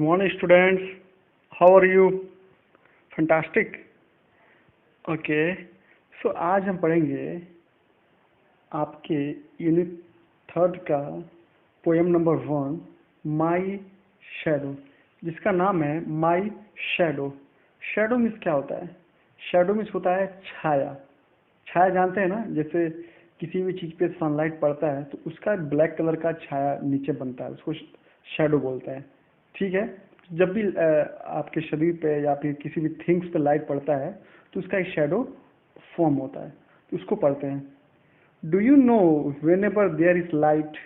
morning, students. How are you? Fantastic. Okay so आज हम पढ़ेंगे आपके यूनिट थर्ड का पोएम नंबर 1 माई शैडो, जिसका नाम है माई शैडो। शैडो मीन्स क्या होता है? शैडो मीन्स होता है छाया। छाया जानते हैं ना, जैसे किसी भी चीज़ पे सनलाइट पड़ता है तो उसका ब्लैक कलर का छाया नीचे बनता है, उसको शैडो बोलते हैं। ठीक है, जब भी आपके शरीर पे या फिर किसी भी थिंग्स पे लाइट पड़ता है तो उसका एक शैडो फॉर्म होता है, तो उसको पढ़ते हैं। Do you know whenever there is light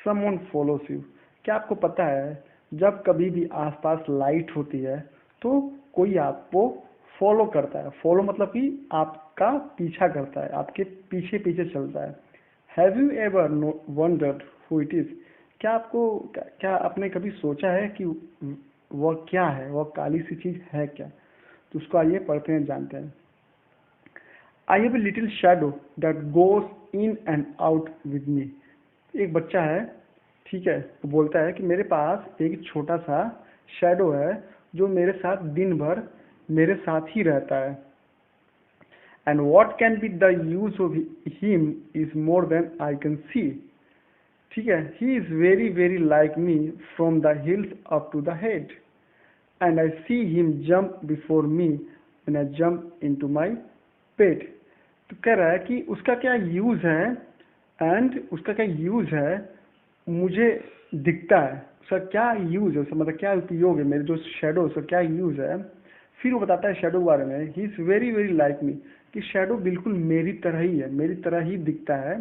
someone follows you? क्या आपको पता है जब कभी भी आसपास लाइट होती है तो कोई आपको फॉलो करता है? फॉलो मतलब कि आपका पीछा करता है, आपके पीछे पीछे चलता है। Have you ever wondered who it is? क्या आपने कभी सोचा है कि वह क्या है, वह काली सी चीज है क्या? तो उसको आइए पढ़ते हैं, जानते हैं। I have a little shadow that goes in and out with me. एक बच्चा है, ठीक है, वो बोलता है कि मेरे पास एक छोटा सा शैडो है जो मेरे साथ दिन भर मेरे साथ ही रहता है। And what can be the use of him is more than I can see. ठीक है, he is very very like me from the hills up to the head and I see him jump before me when I jump into my bed. तो कह रहा है कि उसका क्या use है, एंड उसका क्या यूज है मुझे दिखता है। उसका क्या यूज है, उसका मतलब क्या उपयोग है, मेरे जो शेडो उसका क्या यूज है। फिर वो बताता है शेडो के बारे में, ही इज वेरी वेरी लाइक मी, कि शेडो बिल्कुल मेरी तरह ही है, मेरी तरह ही दिखता है।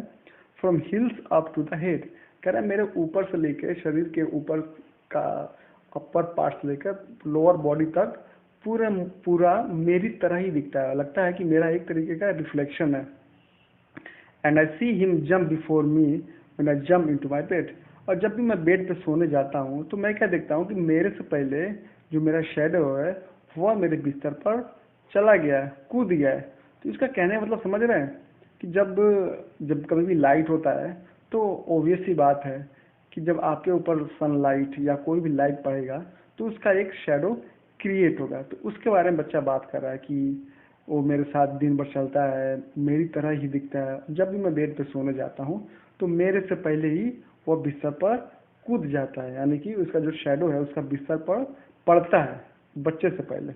From hills up to the head, कह रहा है मेरे ऊपर से लेकर शरीर के ऊपर का अपर पार्ट से लेकर लोअर बॉडी तक पूरा पूरा मेरी तरह ही दिखता है, लगता है कि मेरा एक तरीके का रिफ्लेक्शन है। And I see him jump before me when I jump into my bed. और जब भी मैं बेड पे सोने जाता हूँ तो मैं क्या देखता हूँ कि मेरे से पहले जो मेरा शेडो है वह मेरे बिस्तर पर चला गया है, कूद गया है। तो इसका कहने का मतलब समझ रहे हैं कि जब जब कभी भी लाइट होता है तो ऑब्वियस सी बात है कि जब आपके ऊपर सनलाइट या कोई भी लाइट पड़ेगा तो उसका एक शेडो क्रिएट होगा। तो उसके बारे में बच्चा बात कर रहा है कि वो मेरे साथ दिन भर चलता है, मेरी तरह ही दिखता है। जब भी मैं बेड पे सोने जाता हूँ तो मेरे से पहले ही वो बिस्तर पर कूद जाता है, यानी कि उसका जो शेडो है उसका बिस्तर पर पड़ता है बच्चे से पहले।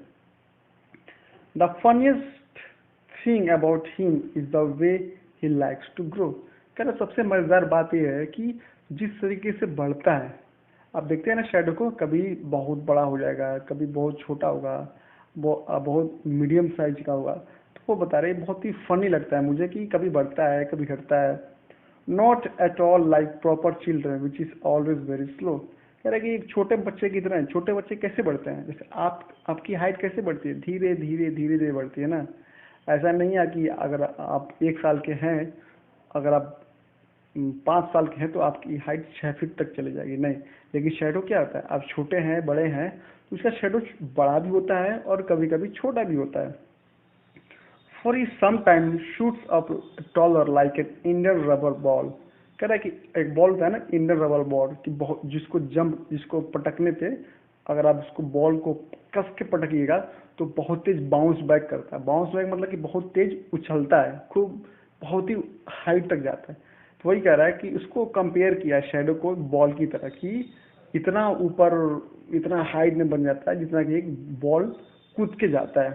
The funniest thing about him is the way he likes to grow. कह रहा सबसे मजेदार बात यह है कि जिस तरीके से बढ़ता है, आप देखते हैं ना शेडो को, कभी बहुत बड़ा हो जाएगा, कभी बहुत छोटा होगा, बहुत मीडियम साइज का होगा। तो वो बता रहे बहुत ही फनी लगता है मुझे कि कभी बढ़ता है कभी घटता है। Not at all like proper children which is always very slow. कह रहा है कि एक छोटे बच्चे की तरह है। छोटे बच्चे कैसे बढ़ते हैं, जैसे आपकी हाइट कैसे बढ़ती है, धीरे धीरे धीरे धीरे बढ़ती है ना। ऐसा नहीं है कि अगर आप 1 साल के हैं, अगर आप 5 साल के हैं तो आपकी हाइट 6 फीट तक चली जाएगी, नहीं। लेकिन शेडो क्या होता है, आप छोटे हैं बड़े हैं तो उसका शेडो बड़ा भी होता है और कभी कभी छोटा भी होता है। For he sometime shoots up taller like an Indian rubber ball. कह रहा है कि एक बॉल होता है ना, इंडियन रबर बॉल, कि बहुत जिसको पटकने पे अगर आप उसको बॉल को कस के पटकिएगा तो बहुत तेज बाउंस बैक करता है। बाउंस बैक मतलब कि बहुत तेज उछलता है, खूब बहुत ही हाइट तक जाता है। तो वही कह रहा है कि उसको कंपेयर किया शेडो को बॉल की तरह, कि इतना ऊपर इतना हाइट में बन जाता है जितना कि एक बॉल कूद के जाता है।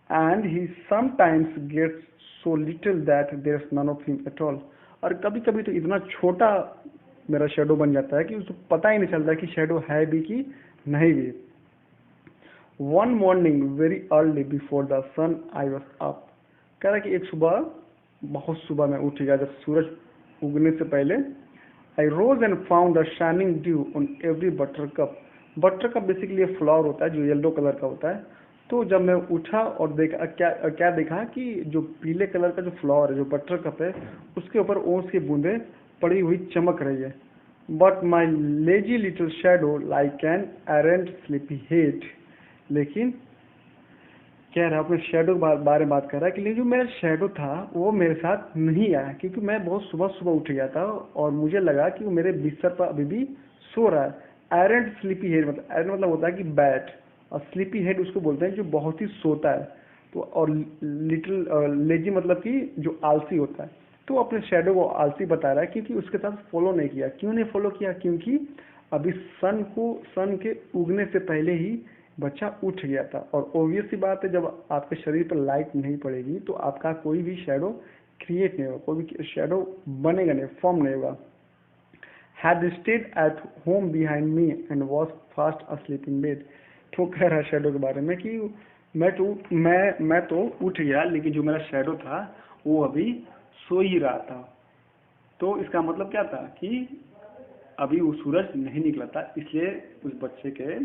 And he sometimes gets so little that there is none of him at all. और कभी कभी तो इतना छोटा मेरा शेडो बन जाता है कि उसको पता ही नहीं चलता कि शेडो है भी कि नहीं भी। One morning very early before the sun I was up. कह रहा है कि एक सुबह, बहुत सुबह में उठ गया, जब सूरज उगने से पहले। I rose and found a shining dew on every buttercup. Buttercup basically flower होता है जो येलो कलर का होता है। तो जब मैं उठा और देखा, क्या देखा कि जो पीले कलर का जो फ्लावर है, जो बटर कप है, उसके ऊपर ओस की बूंदें पड़ी हुई चमक रही है। But my lazy little shadow like an arrant sleepy head. लेकिन कह रहा है अपने शेडो के बारे में बात कर रहा है कि जो मेरा शेडो था वो मेरे साथ नहीं आया, क्योंकि मैं बहुत सुबह सुबह उठ गया था और मुझे लगा कि वो मेरे बिस्तर पर अभी भी सो रहा है। एरेंट स्लीपी हेड, मतलब एरेंट मतलब होता है कि बैट, और स्लीपी हेड उसको बोलते हैं जो बहुत ही सोता है। तो और लिटिल लेजी मतलब कि जो आलसी होता है। तो अपने शेडो को आलसी बता रहा है क्योंकि उसके साथ फॉलो नहीं किया। क्यों नहीं फॉलो किया? क्योंकि अभी सन के उगने से पहले ही बच्चा उठ गया था। और ऑब्वियस सी बात है, जब आपके शरीर पर लाइट नहीं पड़ेगी तो आपका कोई भी शेडो क्रिएट नहीं होगा, कोई भी शेडो बनेगा नहीं, फॉर्म नहीं होगा। had stayed at home behind me and was fast asleep in bed। तो कह रहा है शेडो के बारे में कि मैं तो उठ गया, लेकिन जो मेरा शेडो था वो अभी सो ही रहा था। तो इसका मतलब क्या था कि अभी वो सूरज नहीं निकला था, इसलिए उस बच्चे के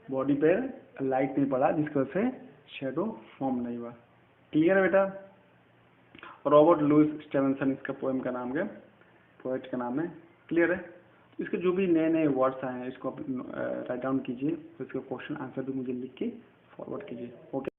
बॉडी पे लाइट नहीं पड़ा, जिसकी वजह से शेडो फॉर्म नहीं हुआ। क्लियर है बेटा? रॉबर्ट लुइस स्टेवेंसन इसका पोएम का नाम है, पोएट का नाम है। क्लियर है? तो इसके जो भी नए नए वर्ड्स आए हैं इसको आप राइट डाउन कीजिए, तो इसका क्वेश्चन आंसर भी मुझे लिख के फॉरवर्ड कीजिए। ओके।